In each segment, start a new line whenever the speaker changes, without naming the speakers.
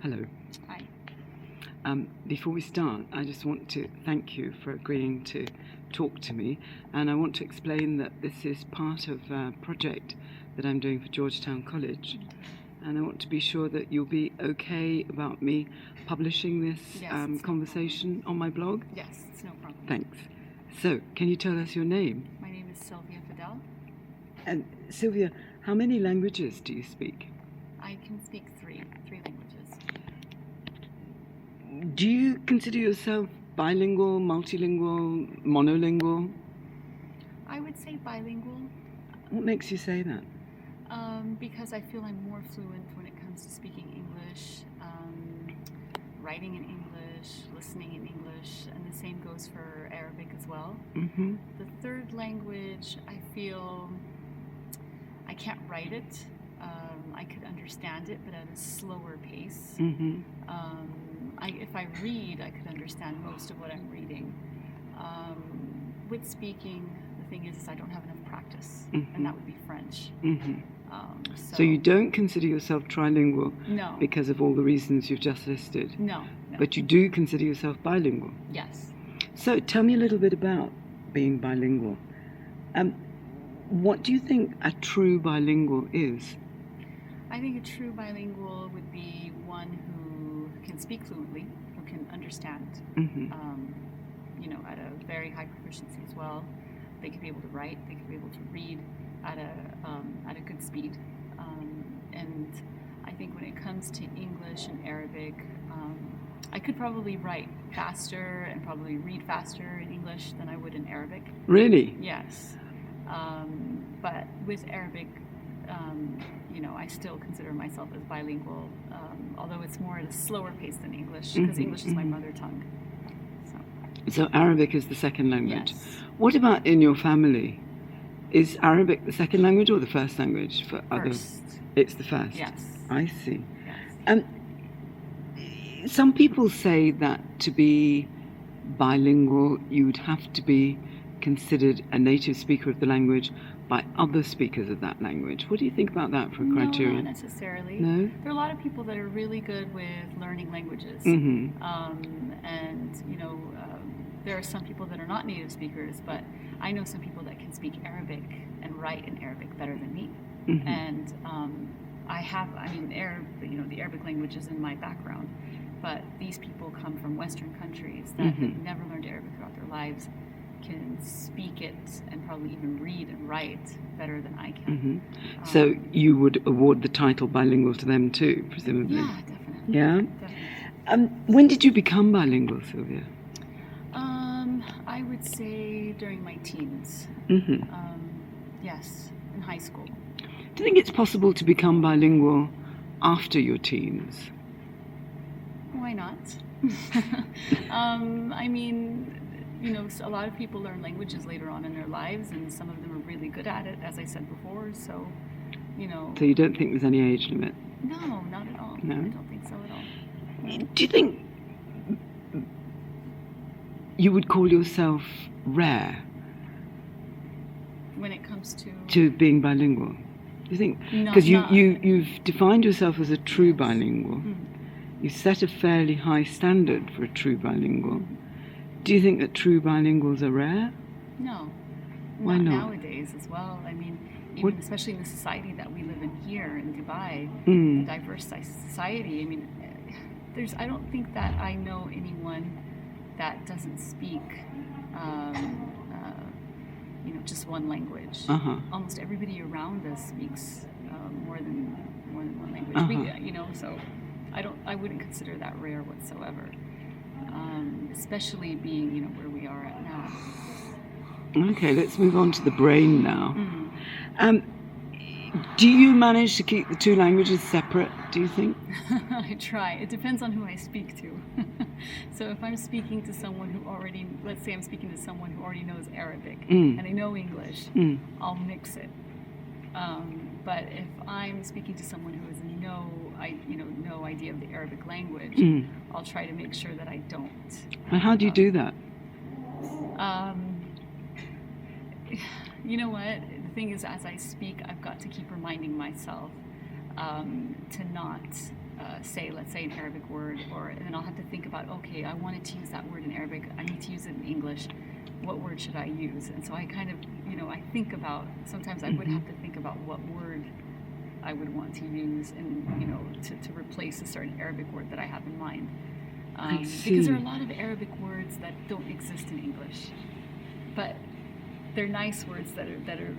Hello.
Hi.
Before we start, I just want to thank you for agreeing to talk to me, and I want to explain that this is part of a project that I'm doing for Georgetown College, and I want to be sure that you'll be okay about me publishing this conversation on my blog.
Yes, it's no problem.
Thanks. So, can you tell us your name?
My name is Silvia Fadel.
And Silvia, how many languages do you speak?
I can speak three languages.
Do you consider yourself bilingual, multilingual, monolingual?
I would say bilingual.
What makes you say that?
Because I feel I'm more fluent when it comes to speaking English, writing in English, listening in English, and the same goes for Arabic as well.
Mm-hmm.
The third language, I feel I can't write it. I could understand it, but at a slower pace.
Mm-hmm.
If I read, I could understand most of what I'm reading. With speaking, the thing is I don't have enough practice, and that would be French.
Mm-hmm.
So
So you don't consider yourself trilingual?
No.
Because of all the reasons you've just listed?
No.
But you do consider yourself bilingual?
Yes.
So tell me a little bit about being bilingual. What do you think a true bilingual is?
I think a true bilingual would be one who can speak fluently, who can understand, at a very high proficiency as well. They could be able to write, they could be able to read at a good speed. And I think when it comes to English and Arabic, I could probably write faster and probably read faster in English than I would in Arabic.
Really?
Yes. But with Arabic, I still consider myself as bilingual, although it's more at a slower pace than English, because English is my mother tongue.
So Arabic is the second language.
Yes.
What about in your family? Is Arabic the second language or the first language for others?
First.
It's the first?
Yes.
I see.
Yes.
Some people say that to be bilingual, you would have to be considered a native speaker of the language by other speakers of that language. What do you think about that for a criterion?
No, not necessarily.
No?
There are a lot of people that are really good with learning languages.
Mm-hmm.
There are some people that are not native speakers, but I know some people that can speak Arabic and write in Arabic better than me.
Mm-hmm.
And the Arabic language is in my background, but these people come from Western countries that have never learned Arabic throughout their lives, can speak it and probably even read and write better than I can.
Mm-hmm. So you would award the title bilingual to them too, presumably?
Yeah, definitely.
Yeah?
Definitely.
When did you become bilingual, Silvia?
I would say during my teens.
Mm-hmm.
Yes, in high school.
Do you think it's possible to become bilingual after your teens?
Why not? A lot of people learn languages later on in their lives, and some of them are really good at it, as I said before, so.
So you don't think there's any age limit?
No, not at all.
No?
I don't think so at all.
Do you think you would call yourself rare?
When it comes
to being bilingual? Do you think? Because you've defined yourself as a true bilingual. You set a fairly high standard for a true bilingual. Do you think that true bilinguals are rare?
No.
Why not?
Nowadays as well. Especially in the society that we live in here in Dubai, a diverse society. I don't think that I know anyone that doesn't speak, just one language. Almost everybody around us speaks more than one language. So I wouldn't consider that rare whatsoever. Especially being, where we are at now.
Okay, let's move on to the brain now. Do you manage to keep the two languages separate, do you think?
I try. It depends on who I speak to. So if I'm speaking to someone who let's say I'm speaking to someone who already knows Arabic and they know English, I'll mix it. But if I'm speaking to someone who has no idea of the Arabic language, I'll try to make sure that I don't.
And how do you do that?
You know what? The thing is, as I speak, I've got to keep reminding myself to not say, let's say, an Arabic word, and then I'll have to think about, okay, I wanted to use that word in Arabic, I need to use it in English, what word should I use? And so I kind of, I think about, sometimes I would have to think about what word I would want to use and, to replace a certain Arabic word that I have in mind. Because there are a lot of Arabic words that don't exist in English, but they're nice words that are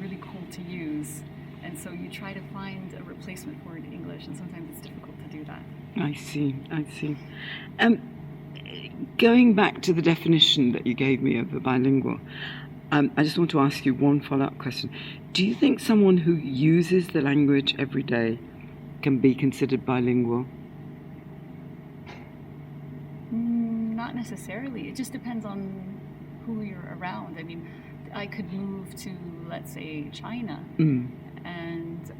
really cool to use. And so you try to find a replacement word in English, and sometimes it's difficult to do that.
I see. Going back to the definition that you gave me of a bilingual, I just want to ask you one follow-up question. Do you think someone who uses the language every day can be considered bilingual?
Not necessarily. It just depends on who you're around. I mean, I could move to, let's say, China, and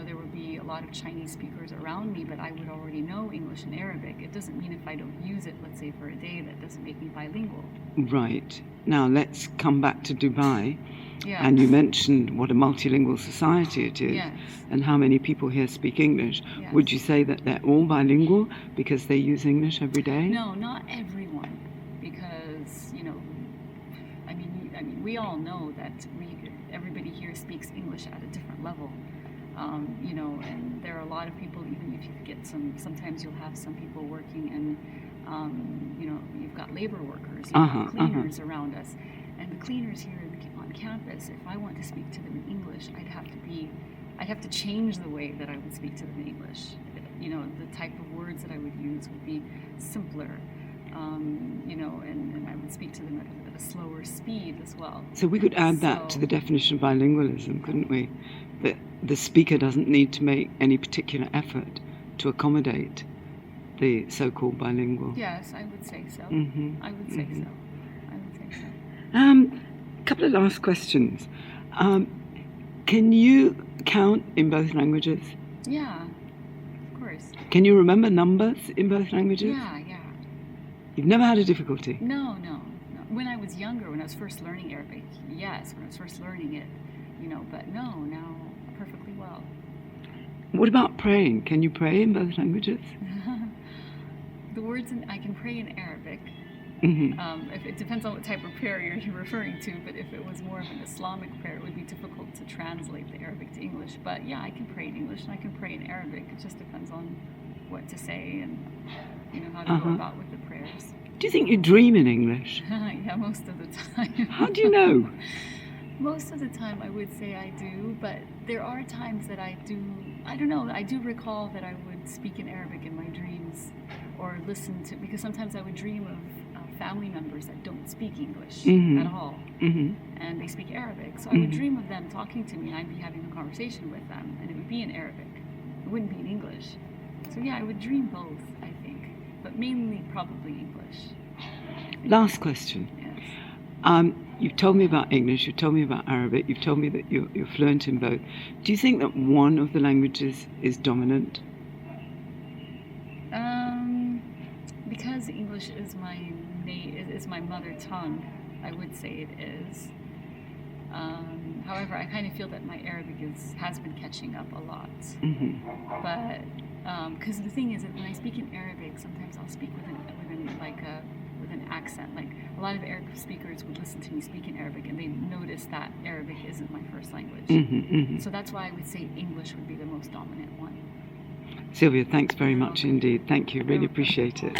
there would be a lot of Chinese speakers around me, but I would already know English and Arabic. It doesn't mean if I don't use it, let's say, for a day, that doesn't make me bilingual.
Right. Now let's come back to Dubai.
Yeah.
And you mentioned what a multilingual society it is,
yes,
and how many people here speak English.
Yes.
Would you say that they're all bilingual because they use English every day?
No, not everyone, because we all know that everybody here speaks English at a different level. And there are a lot of people, even if you get sometimes you'll have some people working and, you've got labor workers, cleaners around us. And the cleaners here on campus, if I want to speak to them in English, I'd have to change the way that I would speak to them in English. The type of words that I would use would be simpler, and I would speak to them at a slower speed as well.
So we could add that to the definition of bilingualism, couldn't we? That the speaker doesn't need to make any particular effort to accommodate the so-called bilingual.
Yes, I would say so. I would say so.
A couple of last questions. Can you count in both languages?
Yeah, of course.
Can you remember numbers in both languages?
Yeah.
You've never had a difficulty?
No. When I was younger, when I was first learning Arabic, yes, when I was first learning it, but no, now perfectly well.
What about praying? Can you pray in both languages?
The words I can pray in Arabic. If it depends on what type of prayer you're referring to, but if it was more of an Islamic prayer, it would be difficult to translate the Arabic to English. But yeah, I can pray in English and I can pray in Arabic. It just depends on what to say and how to go about with the prayers.
Do you think you dream in English?
Yeah, most of the time.
How do you know?
Most of the time I would say I do, but there are times that I don't know, I do recall that I would speak in Arabic in my dreams or listen to, because sometimes I would dream of family members that don't speak English at all, and they speak Arabic. So I would dream of them talking to me, and I'd be having a conversation with them, and it would be in Arabic. It wouldn't be in English. So yeah, I would dream both, I think, but mainly probably English.
Last question.
Yes.
You've told me about English, you've told me about Arabic, you've told me that you're fluent in both. Do you think that one of the languages is dominant?
Because English is my mother tongue, I would say it is. However, I kind of feel that my Arabic has been catching up a lot. But because the thing is that when I speak in Arabic, sometimes I'll speak with an accent. Like a lot of Arabic speakers would listen to me speak in Arabic, and they notice that Arabic isn't my first language. So that's why I would say English would be the most dominant one.
Silvia, thanks very much indeed. Thank you. Really appreciate it.